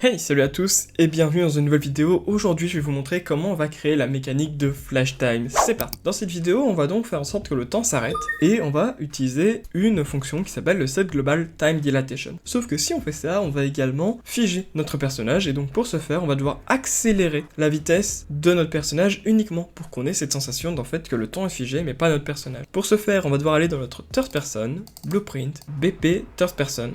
Hey, salut à tous et bienvenue dans une nouvelle vidéo. Aujourd'hui, je vais vous montrer comment on va créer la mécanique de flash time. C'est parti. Dans cette vidéo, on va donc faire en sorte que le temps s'arrête et on va utiliser une fonction qui s'appelle le set global time dilatation. Sauf que si on fait ça, on va également figer notre personnage et donc pour ce faire, on va devoir accélérer la vitesse de notre personnage uniquement pour qu'on ait cette sensation d'en fait que le temps est figé mais pas notre personnage. Pour ce faire, on va devoir aller dans notre third person, blueprint, BP, third person.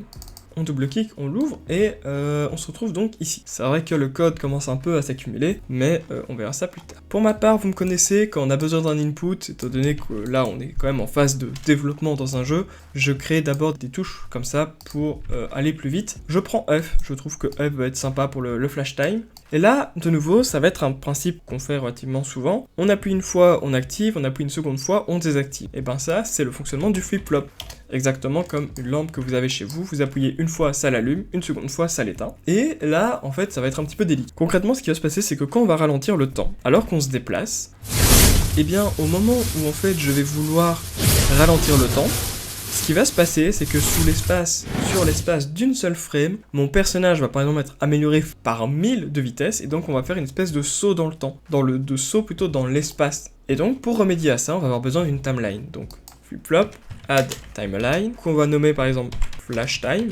On double-clique, on l'ouvre et on se retrouve donc ici. C'est vrai que le code commence un peu à s'accumuler, mais on verra ça plus tard. Pour ma part, vous me connaissez, quand on a besoin d'un input, étant donné que là on est quand même en phase de développement dans un jeu, je crée d'abord des touches comme ça pour aller plus vite. Je prends F, je trouve que F va être sympa pour le flash time. Et là, de nouveau, ça va être un principe qu'on fait relativement souvent. On appuie une fois, on active, on appuie une seconde fois, on désactive. Et ben ça, c'est le fonctionnement du flip-flop. Exactement comme une lampe que vous avez chez vous, vous appuyez une fois, ça l'allume, une seconde fois, ça l'éteint. Et là, en fait, ça va être un petit peu délicat. Concrètement, ce qui va se passer, c'est que quand on va ralentir le temps, alors qu'on se déplace, eh bien, au moment où, en fait, je vais vouloir ralentir le temps, ce qui va se passer, c'est que sur l'espace d'une seule frame, mon personnage va par exemple être amélioré par 1000 de vitesse, et donc on va faire une espèce de saut dans le temps, de saut plutôt dans l'espace. Et donc, pour remédier à ça, on va avoir besoin d'une timeline. Donc, flip-flop, add timeline, qu'on va nommer par exemple flash time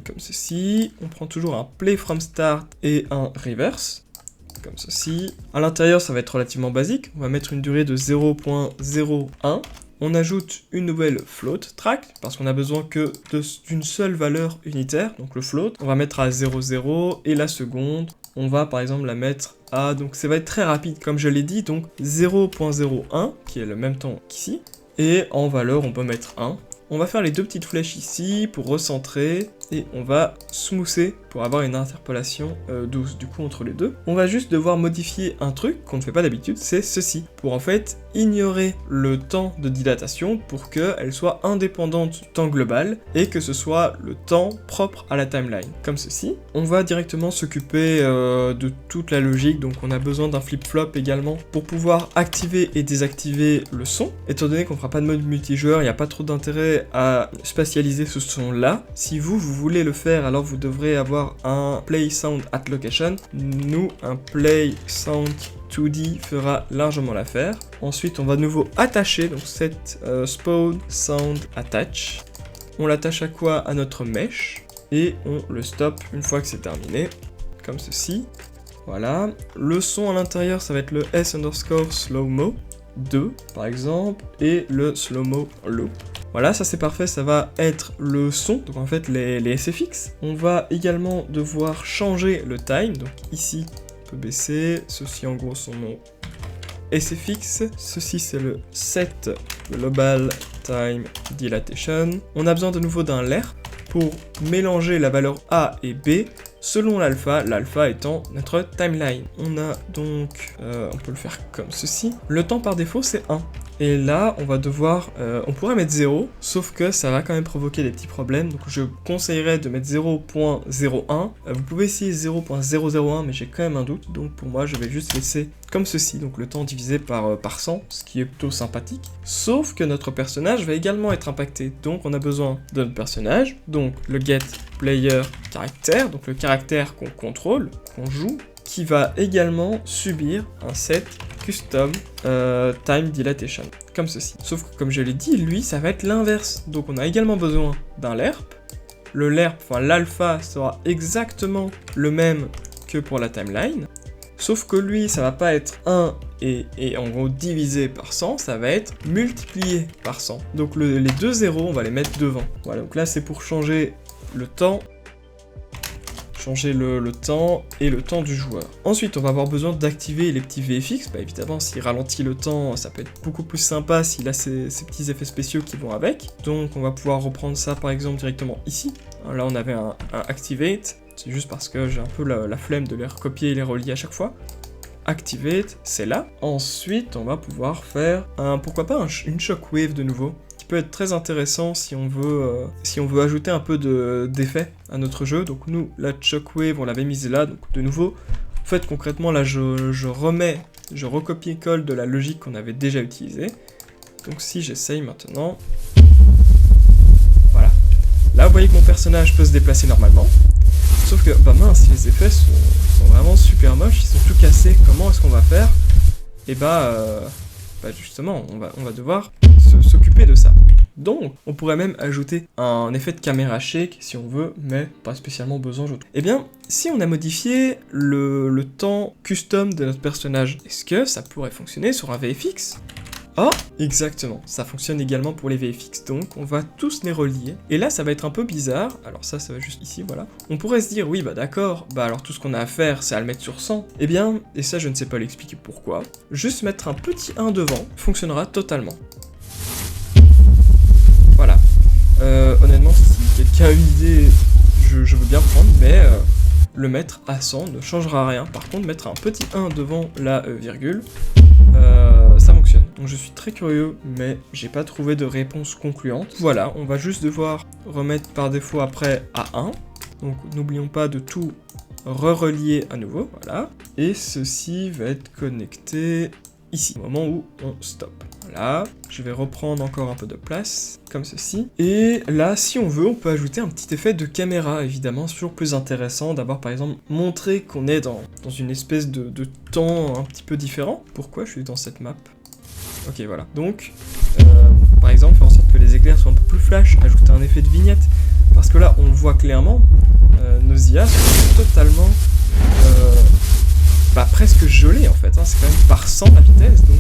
comme ceci. On prend toujours un play from start et un reverse, comme ceci. À l'intérieur, ça va être relativement basique. On va mettre une durée de 0.01. On ajoute une nouvelle float track, parce qu'on a besoin que d'une seule valeur unitaire, donc le float. On va mettre à 0,0 et la seconde, on va par exemple la mettre à, donc ça va être très rapide comme je l'ai dit, donc 0.01, qui est le même temps qu'ici. Et en valeur, on peut mettre 1. On va faire les deux petites flèches ici pour recentrer. Et on va smoother pour avoir une interpolation douce du coup entre les deux. On va juste devoir modifier un truc qu'on ne fait pas d'habitude, c'est ceci. Pour en fait ignorer le temps de dilatation pour qu'elle soit indépendante du temps global et que ce soit le temps propre à la timeline. Comme ceci. On va directement s'occuper de toute la logique, donc on a besoin d'un flip-flop également pour pouvoir activer et désactiver le son. Étant donné qu'on ne fera pas de mode multijoueur, il n'y a pas trop d'intérêt à spatialiser ce son là. Si vous voulez le faire, alors vous devrez avoir un play sound at location. Nous, un play sound 2D fera largement l'affaire. Ensuite, on va de nouveau attacher donc cette spawn sound attach. On l'attache à quoi? À notre mesh et on le stop une fois que c'est terminé, comme ceci. Voilà. Le son à l'intérieur, ça va être le S underscore slow-mo 2 par exemple et le slow-mo loop. Voilà, ça c'est parfait, ça va être le son, donc en fait les SFX. On va également devoir changer le time, donc ici on peut baisser, ceci en gros sont nos SFX, ceci c'est le set global time dilatation. On a besoin de nouveau d'un lerp pour mélanger la valeur A et B selon l'alpha étant notre timeline. On a donc, on peut le faire comme ceci. Le temps par défaut c'est 1. Et là, on va devoir, on pourrait mettre 0, sauf que ça va quand même provoquer des petits problèmes, donc je conseillerais de mettre 0.01. Vous pouvez essayer 0.001, mais j'ai quand même un doute, donc pour moi, je vais juste laisser comme ceci, donc le temps divisé par 100, ce qui est plutôt sympathique. Sauf que notre personnage va également être impacté, donc on a besoin de notre personnage, donc le get player caractère, donc le caractère qu'on contrôle, qu'on joue, qui va également subir un set custom time dilatation, comme ceci. Sauf que comme je l'ai dit, lui, ça va être l'inverse. Donc on a également besoin d'un lerp. Le lerp, enfin l'alpha, sera exactement le même que pour la timeline. Sauf que lui, ça va pas être 1 et en gros divisé par 100, ça va être multiplié par 100. Donc les deux zéros, on va les mettre devant. Voilà, donc là c'est pour changer le temps. Le temps et le temps du joueur. Ensuite, on va avoir besoin d'activer les petits VFX. Bah, évidemment, s'il ralentit le temps, ça peut être beaucoup plus sympa s'il a ces petits effets spéciaux qui vont avec. Donc, on va pouvoir reprendre ça, par exemple, directement ici. Là, on avait un Activate. C'est juste parce que j'ai un peu la flemme de les recopier et les relier à chaque fois. Activate, c'est là. Ensuite, on va pouvoir faire pourquoi pas une Shockwave de nouveau. Peut être très intéressant si on veut ajouter un peu d'effet à notre jeu. Donc nous, la Shockwave, on l'avait mise là, donc de nouveau, en fait concrètement là je recopie-colle de la logique qu'on avait déjà utilisée. Donc si j'essaye maintenant, voilà. Là vous voyez que mon personnage peut se déplacer normalement. Sauf que, bah mince, les effets sont vraiment super moches, ils sont tout cassés, comment est-ce qu'on va faire? Et bah justement, on va devoir s'occuper de ça. Donc, on pourrait même ajouter un effet de caméra shake si on veut, mais pas spécialement besoin, je trouve. Eh bien, si on a modifié le temps custom de notre personnage, est-ce que ça pourrait fonctionner sur un VFX? Oh, exactement, ça fonctionne également pour les VFX, donc on va tous les relier. Et là, ça va être un peu bizarre, alors ça va juste ici, voilà. On pourrait se dire, oui, bah d'accord, bah alors tout ce qu'on a à faire, c'est à le mettre sur 100. Eh bien, et ça je ne sais pas l'expliquer pourquoi, juste mettre un petit 1 devant fonctionnera totalement. Voilà. Honnêtement, si quelqu'un a une idée, je veux bien prendre, mais le mettre à 100 ne changera rien. Par contre, mettre un petit 1 devant la virgule, ça fonctionne. Donc je suis très curieux, mais j'ai pas trouvé de réponse concluante. Voilà, on va juste devoir remettre par défaut après à 1. Donc n'oublions pas de tout relier à nouveau, voilà. Et ceci va être connecté ici, au moment où on stop. Voilà, je vais reprendre encore un peu de place, comme ceci. Et là, si on veut, on peut ajouter un petit effet de caméra, évidemment, c'est toujours plus intéressant d'avoir, par exemple, montré qu'on est dans une espèce de temps un petit peu différent. Pourquoi je suis dans cette map? Ok, voilà. Donc, par exemple, faire en sorte que les éclairs soient un peu plus flash, ajouter un effet de vignette, parce que là, on le voit clairement, nos IA sont totalement... presque gelé en fait, hein. C'est quand même par 100 la vitesse, donc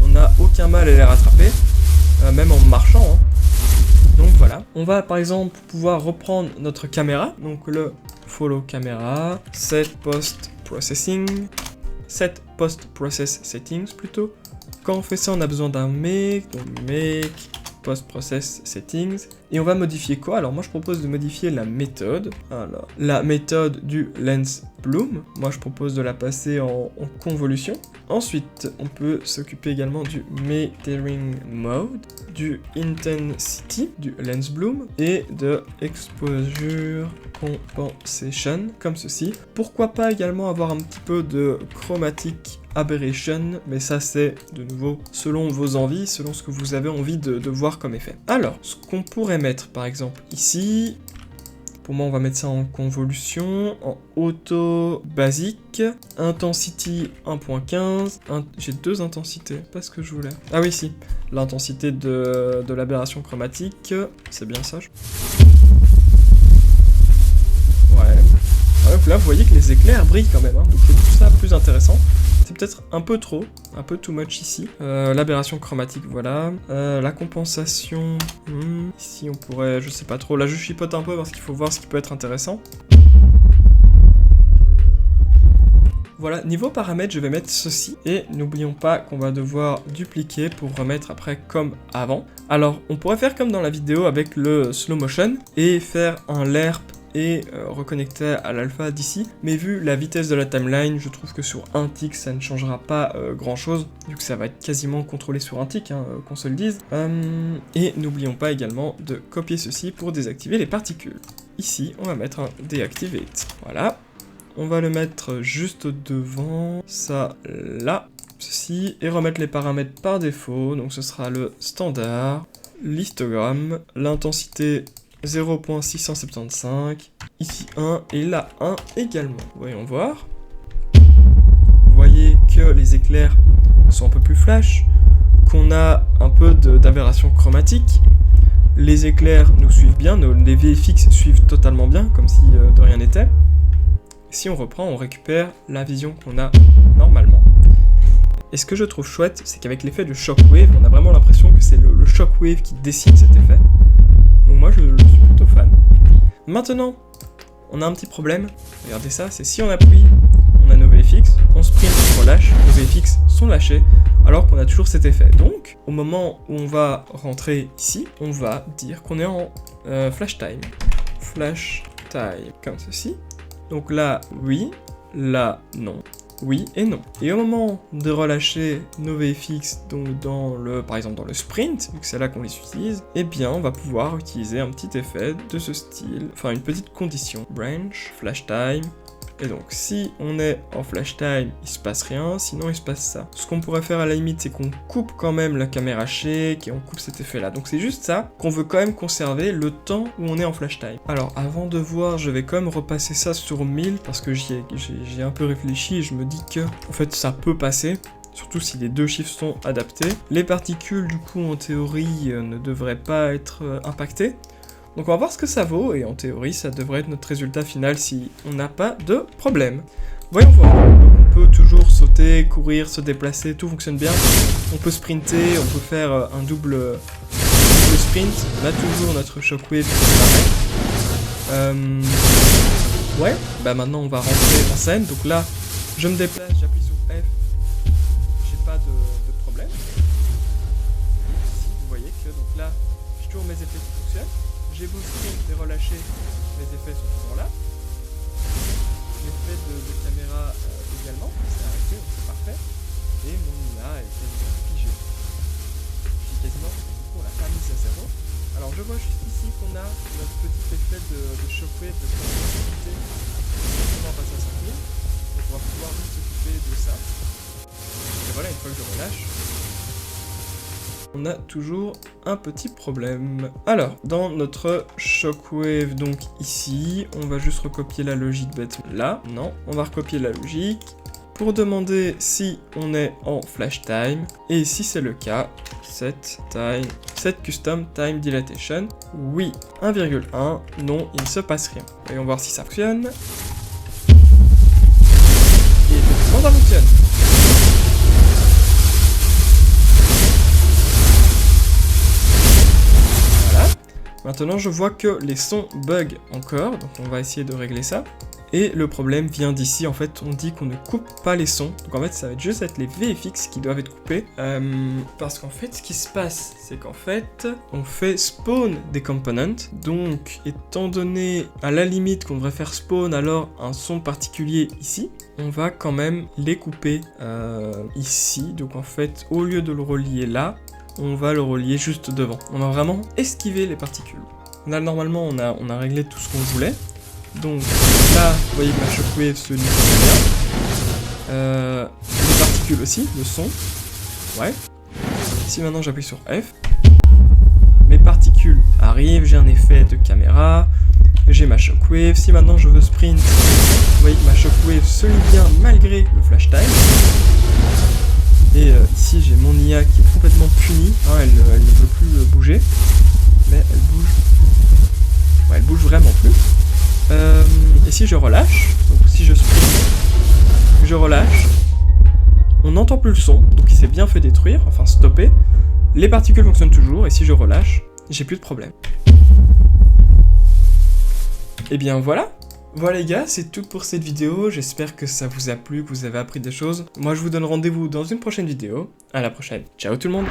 on n'a aucun mal à les rattraper, même en marchant, hein. Donc voilà, on va par exemple pouvoir reprendre notre caméra, donc le follow camera, set post processing, set post process settings plutôt. Quand on fait ça, on a besoin d'un make, donc make post process settings, et on va modifier quoi? Alors moi je propose de modifier la méthode, alors la méthode du lens bloom, moi je propose de la passer en convolution. Ensuite on peut s'occuper également du metering mode, du intensity, du lens bloom, et de exposure compensation, comme ceci. Pourquoi pas également avoir un petit peu de chromatic aberration, mais ça c'est de nouveau selon vos envies, selon ce que vous avez envie de voir comme effet. Alors, ce qu'on pourrait mettre par exemple ici, pour moi on va mettre ça en convolution, en auto basique, intensity 1.15, j'ai deux intensités, pas ce que je voulais. Ah oui si, l'intensité de l'aberration chromatique, c'est bien ça. Donc là, vous voyez que les éclairs brillent quand même, hein, donc c'est tout ça plus intéressant. C'est peut-être un peu trop, un peu too much ici. L'aberration chromatique, voilà. La compensation, ici on pourrait, je sais pas trop, là je chipote un peu parce qu'il faut voir ce qui peut être intéressant. Voilà, niveau paramètres, je vais mettre ceci, et n'oublions pas qu'on va devoir dupliquer pour remettre après comme avant. Alors, on pourrait faire comme dans la vidéo avec le slow motion, et faire un lerp et reconnecter à l'alpha d'ici, mais vu la vitesse de la timeline, je trouve que sur un tick ça ne changera pas grand chose, vu que ça va être quasiment contrôlé sur un tick, hein, qu'on se le dise. Et n'oublions pas également de copier ceci pour désactiver les particules. Ici, on va mettre un deactivate, voilà. On va le mettre juste devant, ça là, ceci, et remettre les paramètres par défaut, donc ce sera le standard, l'histogramme, l'intensité 0.675, ici 1, et là 1 également. Voyons voir. Vous voyez que les éclairs sont un peu plus flash, qu'on a un peu d'aberration chromatique, les éclairs nous suivent bien, les VFX suivent totalement bien, comme si de rien n'était. Si on reprend, on récupère la vision qu'on a normalement. Et ce que je trouve chouette, c'est qu'avec l'effet de shockwave, on a vraiment l'impression que c'est le shockwave qui décide cet effet. Donc moi je suis plutôt fan. Maintenant, on a un petit problème, regardez ça, c'est si on appuie, on a nos VFX, on sprint, on relâche, nos VFX sont lâchés, alors qu'on a toujours cet effet. Donc, au moment où on va rentrer ici, on va dire qu'on est en flash time, comme ceci. Donc là, oui, là, non. Oui et non. Et au moment de relâcher nos VFX, donc par exemple dans le sprint, vu que c'est là qu'on les utilise, eh bien on va pouvoir utiliser un petit effet de ce style, enfin une petite condition. Branch, flash time, Et donc si on est en flash time, il se passe rien, sinon il se passe ça. Ce qu'on pourrait faire à la limite, c'est qu'on coupe quand même la caméra shake et on coupe cet effet là. Donc c'est juste ça qu'on veut quand même conserver le temps où on est en flash time. Alors avant de voir, je vais quand même repasser ça sur 1000 parce que j'ai un peu réfléchi et je me dis que en fait ça peut passer. Surtout si les deux chiffres sont adaptés. Les particules, du coup, en théorie, ne devraient pas être impactées. Donc on va voir ce que ça vaut, et en théorie, ça devrait être notre résultat final si on n'a pas de problème. Voyons voir. Donc on peut toujours sauter, courir, se déplacer, tout fonctionne bien. On peut sprinter, on peut faire un double sprint. On a toujours notre shockwave qui apparaît. Ouais, bah maintenant on va rentrer en scène. Donc là, je me déplace, j'appuie sur F. Pas de problème. Ici, vous voyez que donc là, j'ai toujours mes effets qui fonctionnent. J'ai beau sprint et relâcher, mes effets sont toujours là. L'effet de caméra également, c'est arrêté, donc c'est parfait. Et mon IA est quasiment figé. J'ai quasiment, du coup, on l'a pas mis à 0. Alors je vois juste ici qu'on a notre petit effet de shockwave, de sensibilité. On va passer à 5000. Donc on va pouvoir juste s'occuper de ça. Et voilà, une fois que je relâche, on a toujours un petit problème. Alors, dans notre shockwave, donc ici, on va juste recopier la logique bêtement là. Non, on va recopier la logique pour demander si on est en flash time. Et si c'est le cas, set custom time dilatation. Oui, 1,1. Non, il ne se passe rien. Voyons voir si ça fonctionne. Et effectivement, ça fonctionne. Maintenant, je vois que les sons bug encore, donc on va essayer de régler ça. Et le problème vient d'ici, en fait, on dit qu'on ne coupe pas les sons. Donc en fait, ça va juste être les VFX qui doivent être coupés. Parce qu'en fait, ce qui se passe, c'est qu'en fait, on fait spawn des components. Donc, étant donné, à la limite, qu'on devrait faire spawn alors un son particulier ici, on va quand même les couper ici. Donc en fait, au lieu de le relier là, on va le relier juste devant. On va vraiment esquiver les particules. Là, normalement, on a réglé tout ce qu'on voulait. Donc là, vous voyez que ma shockwave se lit bien. Les particules aussi, le son. Ouais. Si maintenant j'appuie sur F, mes particules arrivent, j'ai un effet de caméra, j'ai ma shockwave. Si maintenant je veux sprint, vous voyez que ma shockwave se lit bien malgré le flash time. Et ici j'ai mon IA qui est complètement punie, hein, elle ne veut plus bouger, mais elle bouge. Ouais, elle bouge vraiment plus. Et si je relâche, donc si je sprint, je relâche, on n'entend plus le son, donc il s'est bien fait détruire, enfin stopper. Les particules fonctionnent toujours, et si je relâche, j'ai plus de problème. Et bien voilà. Voilà les gars, c'est tout pour cette vidéo, j'espère que ça vous a plu, que vous avez appris des choses. Moi je vous donne rendez-vous dans une prochaine vidéo, à la prochaine, ciao tout le monde.